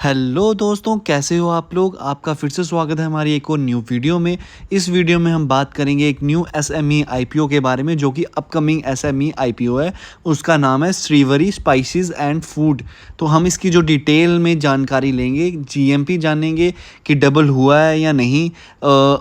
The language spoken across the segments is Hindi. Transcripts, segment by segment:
हेलो दोस्तों, कैसे हो आप लोग। आपका फिर से स्वागत है हमारी एक और न्यू वीडियो में। इस वीडियो में हम बात करेंगे एक न्यू एसएमई आईपीओ के बारे में, जो कि अपकमिंग एसएमई आईपीओ है। उसका नाम है श्रीवरी स्पाइसेस एंड फूड। तो हम इसकी जो डिटेल में जानकारी लेंगे, जीएमपी जानेंगे कि डबल हुआ है या नहीं,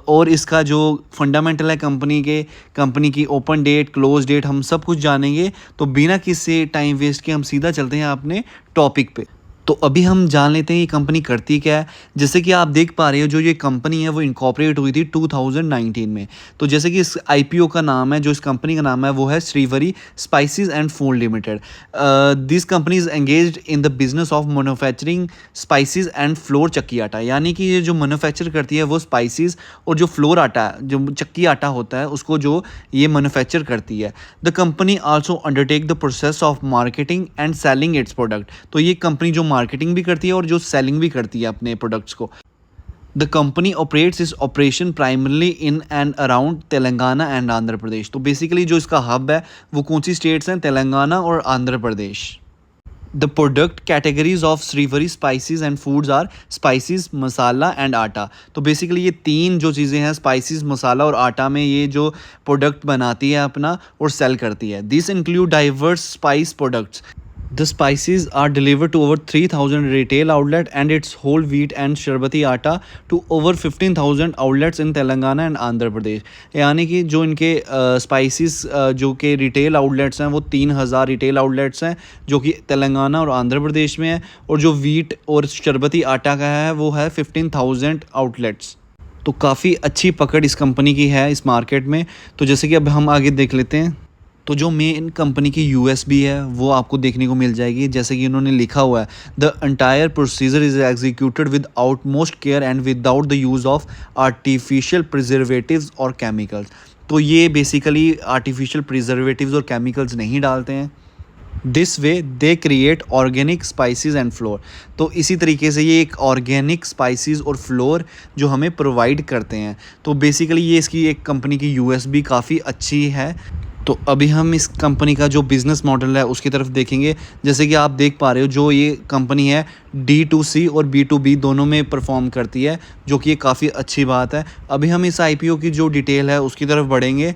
और इसका जो फंडामेंटल है कंपनी की ओपन डेट, क्लोज डेट, हम सब कुछ जानेंगे। तो बिना किसी टाइम वेस्ट के हम सीधा चलते हैं अपने टॉपिक पे। तो अभी हम जान लेते हैं ये कंपनी करती क्या है। जैसे कि आप देख पा रहे हो, जो ये कंपनी है वो इनकॉर्पोरेट हुई थी 2019 में। तो जैसे कि इस आईपीओ का नाम है, जो इस कंपनी का नाम है वो है Srivari spices and food limited. This company is engaged in the business of manufacturing spices and floor चक्की आटा। यानी कि ये जो मैन्युफैक्चर करती है वो स्पाइसेस और जो फ्लोर आटा, जो चक्की आटा होता है, उसको जो ये मैन्युफैक्चर करती है। The company also undertake the process of marketing and selling it's product. तो ये कंपनी जो मार्केटिंग भी करती है और जो सेलिंग भी करती है अपने प्रोडक्ट्स को। The company operates its operation primarily in and around Telangana and Andhra Pradesh. तो बेसिकली जो इसका हब है वो कौन सी स्टेट्स हैं, तेलंगाना और Andhra Pradesh. The product categories of Shrivari spices and foods are spices, masala and atta. तो बेसिकली ये तीन जो चीज़ें हैं, स्पाइसेस, मसाला और आटा, में ये जो प्रोडक्ट बनाती है अपना और सेल करती है। This include diverse spice products. The spices are delivered to over 3,000 retail outlets and its whole wheat and sharbati atta to over 15,000 outlets in Telangana and Andhra Pradesh. यानी कि जो इनके स्पाइसेस जो कि रिटेल आउटलेट्स हैं वो 3,000 रिटेल आउटलेट्स हैं, जो कि तेलंगाना और आंध्र प्रदेश में है। और जो वीट और शरबती आटा का है वो है 15,000 आउटलेट्स। तो काफ़ी अच्छी पकड़ इस कंपनी की है इस मार्केट में। तो जैसे कि अब हम आगे देख लेते हैं। तो जो मेन कंपनी की यूएसबी है वो आपको देखने को मिल जाएगी। जैसे कि उन्होंने लिखा हुआ है, the entire procedure is executed with outmost care and without the use of artificial preservatives और केमिकल्स। तो ये बेसिकली आर्टिफिशियल प्रिजर्वेटिव्स और केमिकल्स नहीं डालते हैं। This way they create organic spices and floor. तो इसी तरीके से ये एक ऑर्गेनिक स्पाइसेस और फ्लोर जो हमें प्रोवाइड करते हैं। तो बेसिकली ये इसकी एक कंपनी की यूएसबी काफ़ी अच्छी है। तो अभी हम इस कंपनी का जो बिज़नेस मॉडल है उसकी तरफ देखेंगे। जैसे कि आप देख पा रहे हो, जो ये कंपनी है D2C और B2B दोनों में परफॉर्म करती है, जो कि ये काफ़ी अच्छी बात है। अभी हम इस आईपीओ की जो डिटेल है उसकी तरफ बढ़ेंगे।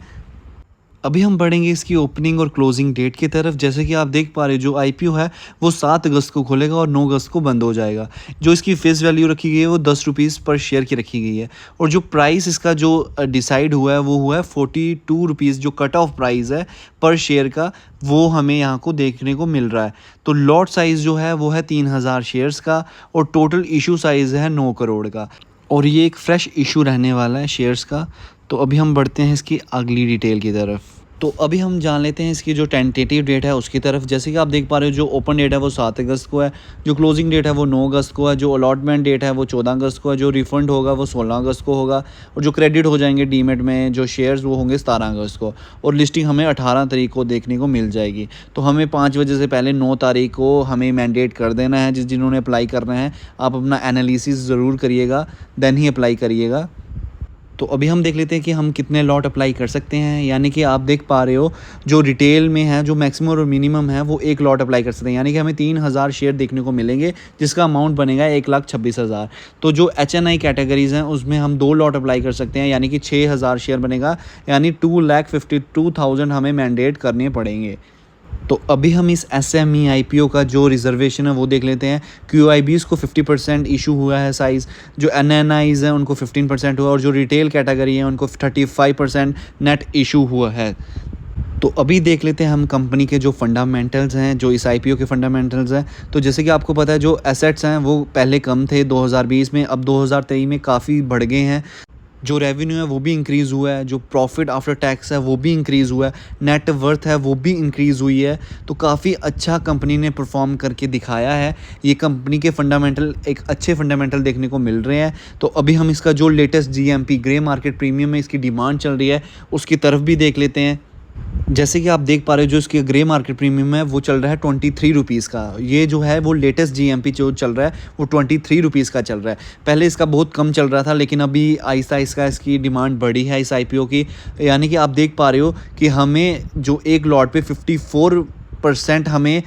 अभी हम बढ़ेंगे इसकी ओपनिंग और क्लोजिंग डेट की तरफ। जैसे कि आप देख पा रहे हो, जो आईपीओ है वो 7 अगस्त को खुलेगा और 9 अगस्त को बंद हो जाएगा। जो इसकी फेस वैल्यू रखी गई है वो 10 रुपीज़ पर शेयर की रखी गई है। और जो प्राइस इसका जो डिसाइड हुआ है वो हुआ है 42 रुपीज़। जो कट ऑफ प्राइस है पर शेयर का, वो हमें यहाँ को देखने को मिल रहा है। तो लॉट साइज़ जो है वो है 3,000 शेयर्स का और टोटल इशू साइज़ है 9 करोड़ का। और ये एक फ्रेश इशू रहने वाला है शेयर्स का। तो अभी हम बढ़ते हैं इसकी अगली डिटेल की तरफ। तो अभी हम जान लेते हैं इसकी जो टेंटेटिव डेट है उसकी तरफ। जैसे कि आप देख पा रहे हो, जो ओपन डेट है वो 7 अगस्त को है, जो क्लोजिंग डेट है वो 9 अगस्त को है, जो अलॉटमेंट डेट है वो 14 अगस्त को है, जो रिफंड होगा वो 16 अगस्त को होगा, और जो क्रेडिट हो जाएंगे डीमेट में जो शेयर्स वो होंगे 17 अगस्त को। और लिस्टिंग हमें 18 तारीख को देखने को मिल जाएगी। तो हमें 5 बजे से पहले 9 तारीख को हमें मैंडेट कर देना है। जिन्होंने अप्लाई करना है, आप अपना एनालिसिस ज़रूर करिएगा, देन ही अप्लाई करिएगा। तो अभी हम देख लेते हैं कि हम कितने लॉट अप्लाई कर सकते हैं। यानी कि आप देख पा रहे हो, जो रिटेल में है, जो मैक्सिमम और मिनिमम है वो 1 लॉट अप्लाई कर सकते हैं। यानी कि हमें 3,000 शेयर देखने को मिलेंगे, जिसका अमाउंट बनेगा 1,26,000। तो जो HNI कैटेगरीज़ हैं उसमें हम 2 लॉट अप्लाई कर सकते हैं, यानी कि 6,000 शेयर बनेगा, यानी 2,52,000 हमें मैंडेट करने पड़ेंगे। तो अभी हम इस SME IPO का जो रिजर्वेशन है वो देख लेते हैं। QIBs को 50% इशू हुआ है साइज़, जो NNIs हैं उनको 15% हुआ, और जो रिटेल कैटेगरी है उनको 35% नेट इशू हुआ है। तो अभी देख लेते हैं हम कंपनी के जो फंडामेंटल्स हैं, जो इस आईपीओ के फंडामेंटल्स हैं। तो जैसे कि आपको पता है, जो एसेट्स हैं वो पहले कम थे 2020 में, अब 2023 में काफ़ी बढ़ गए हैं। जो रेवेन्यू है वो भी इंक्रीज़ हुआ है, जो प्रॉफिट आफ्टर टैक्स है वो भी इंक्रीज़ हुआ है, नेट वर्थ है वो भी इंक्रीज़ हुई है। तो काफ़ी अच्छा कंपनी ने परफॉर्म करके दिखाया है। ये कंपनी के फंडामेंटल एक अच्छे फंडामेंटल देखने को मिल रहे हैं। तो अभी हम इसका जो latest GMP grey market premium में इसकी डिमांड चल रही है उसकी तरफ भी देख लेते हैं। जैसे कि आप देख पा रहे हो, जो इसके ग्रे मार्केट प्रीमियम है वो चल रहा है 23 रुपीज़ का। ये जो है वो लेटेस्ट GMP जो चल रहा है वो 23 रुपीज़ का चल रहा है। पहले इसका बहुत कम चल रहा था, लेकिन अभी आहिस्ता आहिस्ता इसकी डिमांड बढ़ी है इस आईपीओ की। यानी कि आप देख पा रहे हो कि हमें जो 1 लॉट पे 58% हमें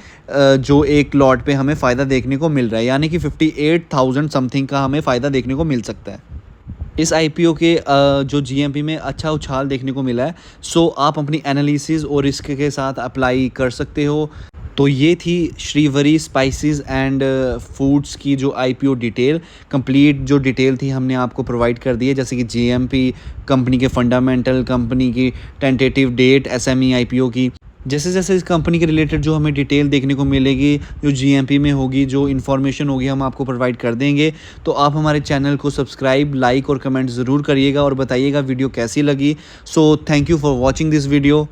जो एक लॉट पे हमें फ़ायदा देखने को मिल रहा है, यानी कि 58,000 समथिंग का हमें फ़ायदा देखने को मिल सकता है। इस आईपीओ के जो जीएमपी में अच्छा उछाल देखने को मिला है, सो आप अपनी एनालिसिस और रिस्क के साथ अप्लाई कर सकते हो। तो ये थी श्रीवरी स्पाइसेस एंड फूड्स की जो आईपीओ डिटेल, कंप्लीट जो डिटेल थी हमने आपको प्रोवाइड कर दी है, जैसे कि जीएमपी, कंपनी के फंडामेंटल, कंपनी की टेंटेटिव डेट, एसएमई आईपीओ की। जैसे जैसे इस कंपनी के रिलेटेड जो हमें डिटेल देखने को मिलेगी, जो जीएमपी में होगी, जो इन्फॉर्मेशन होगी, हम आपको प्रोवाइड कर देंगे। तो आप हमारे चैनल को सब्सक्राइब, लाइक और कमेंट ज़रूर करिएगा और बताइएगा वीडियो कैसी लगी। So thank you for watching this video.